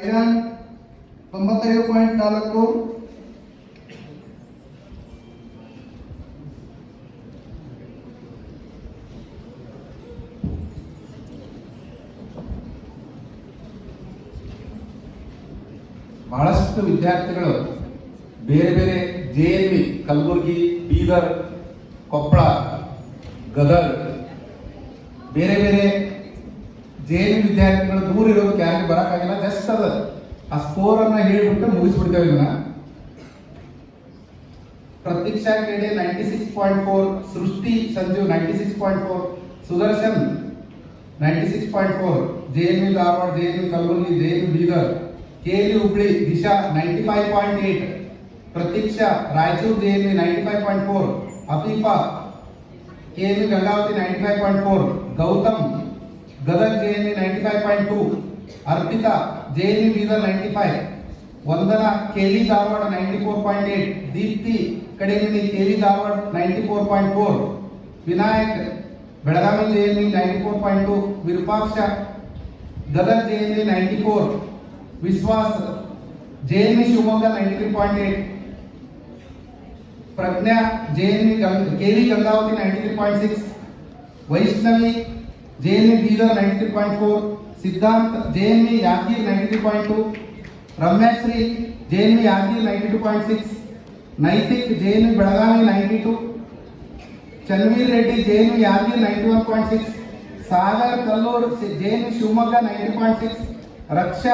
95.4 ಬಹಳಷ್ಟು ವಿದ್ಯಾರ್ಥಿಗಳು ಬೇರೆ ಬೇರೆ ಜೆಎಲ್ವಿ ಕಲಬುರಗಿ, ಬೀದರ್, ಕೊಪ್ಪಳ, ಗದಗ್ ಬೇರೆ ಬೇರೆ ಜೆಎಲ್ವಿ ವಿದ್ಯಾರ್ಥಿಗಳು ದೂರ ಇರೋದಕ್ಕೆ ಯಾರಿಗೆ ಬರೋಕ್ಕಾಗಿಲ್ಲ. ಜಸ್ಟ್ ಅದ ಆ ಸ್ಕೋರ್ ಅನ್ನ ಹೇಳಿಬಿಟ್ಟು ಮುಗಿಸ್ಬಿಡ್ತೇವೆ. ಇದನ್ನ ಪ್ರತೀಕ್ಷಾ ಕೆಡೆ 96.4, ಸೃಷ್ಟಿ ಸಂಜೀವ್ 96.4, ಸುದರ್ಶನ್ 96.4, ಜೆಎಲ್ವಿ ಧಾರವಾಡ, ಜೆಎಲ್ವಿ ಕಲಬುರಗಿ, ಜೆಎಲ್ವಿ ಬೀದರ್, ಕೆಎಲ್ಯು ಹುಬ್ಳಿ ದಿಶಾ 95.8, ಪ್ರತೀಕ್ಷಾ ರಾಯಚೂರು ಜೆಎಲ್ವಿ 95.4, ಅಫೀಫಾ ಕೆಎಲ್ಯು ಗಂಗಾವತಿ 95.4, ಗೌತಮ್ ಗದಗ್ ಜೆಎಲ್ವಿ 95.2, ಅರ್ಪಿತಾ ಜೆಎಲ್ವಿ ಬೀದರ್ 95, ವಂದನಾ ಕೆಲಿ ಧಾರವಾಡ 94.8, ದೀಪ್ತಿ ಕಡೆಯಲ್ಲಿ ಕೆಲಿ ಧಾರವಾಡ 94.4, ವಿನಾಯಕ್ ಬೆಳಗಾವಿ ಜೆಎಲ್ವಿ 94.2, ವಿರೂಪಾಕ್ಷ ಗದಗ್ ಜೆಎಲ್ವಿ 94, ವಿಶ್ವಾಸ್ ಜೆಎಲ್ವಿ ಶಿವಮೊಗ್ಗ 93.8, ಪ್ರಜ್ಞಾ ಜೆಎಲ್ವಿ ಕೆಲಿ ಗಂಗಾವತಿ 93.6, ವೈಷ್ಣವಿ ಜೆಎಲ್ವಿ ಬೀದರ್ 93.4, ಸಿದ್ಧಾಂತ್ ಜೆಎಲ್ವಿ ಯಾದಗಿರಿ 93.2, ರಮ್ಯಾಶ್ರೀ ಜೆಎಲ್ವಿ ಯಾದಗಿರಿ 92.6, ನೈತಿಕ್ ಜೆಎಲ್ವಿ ಬೆಳಗಾವಿ 92, ಚನ್ವೀರ್ ರೆಡ್ಡಿ ಜೆಎಲ್ವಿ ಯಾದಗಿರಿ 91.6, ಸಾಗರ್ ಕಲ್ಲೂರ್ ಜೆಎಲ್ವಿ ಶಿವಮೊಗ್ಗ 90.6, ರಕ್ಷಾ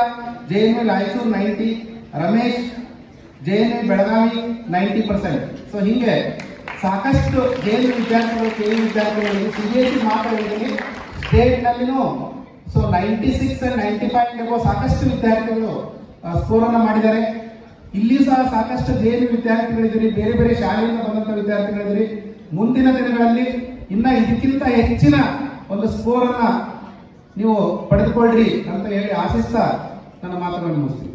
ಜೆಎಲ್ವಿ ರಾಯಚೂರು 90, ರಮೇಶ್ ಜೆಎಲ್ವಿ ಬೆಳಗಾವಿ 90%. ಸೊ ಹೀಗೆ ಸಾಕಷ್ಟು ಜೆಎಲ್ವಿ ವಿದ್ಯಾರ್ಥಿಗಳು, ಕೆಎಲ್ಯು ವಿದ್ಯಾರ್ಥಿಗಳಿಗೆ ಸಿಬಿಎಸ್ಇ ಮಾತ್ರ ಹೇಳಿದ್ದೀನಿ, ಸ್ಟೇಟ್ನಲ್ಲಿನೂ ಸೊ 96 and 95 ಸಾಕಷ್ಟು ವಿದ್ಯಾರ್ಥಿಗಳು ಸ್ಕೋರ್ ಅನ್ನು ಮಾಡಿದ್ದಾರೆ. ಇಲ್ಲಿ ಸಹ ಸಾಕಷ್ಟು ಜೆಎಲ್ವಿ ವಿದ್ಯಾರ್ಥಿಗಳಿದ್ದೀರಿ, ಬೇರೆ ಬೇರೆ ಶಾಲೆಯಿಂದ ಬಂದಂತ ವಿದ್ಯಾರ್ಥಿಗಳಿದ್ದೀರಿ. ಮುಂದಿನ ದಿನಗಳಲ್ಲಿ ಇನ್ನ ಇದಕ್ಕಿಂತ ಹೆಚ್ಚಿನ ಒಂದು ಸ್ಕೋರ್ ಅನ್ನ ನೀವು ಪಡೆದುಕೊಳ್ಳ್ರಿ ಅಂತ ಹೇಳಿ ಆಶಿಸ್ತಾ ನನ್ನ ಮಾತುಗಳನ್ನು ಮುಗಿಸ್ತೀನಿ.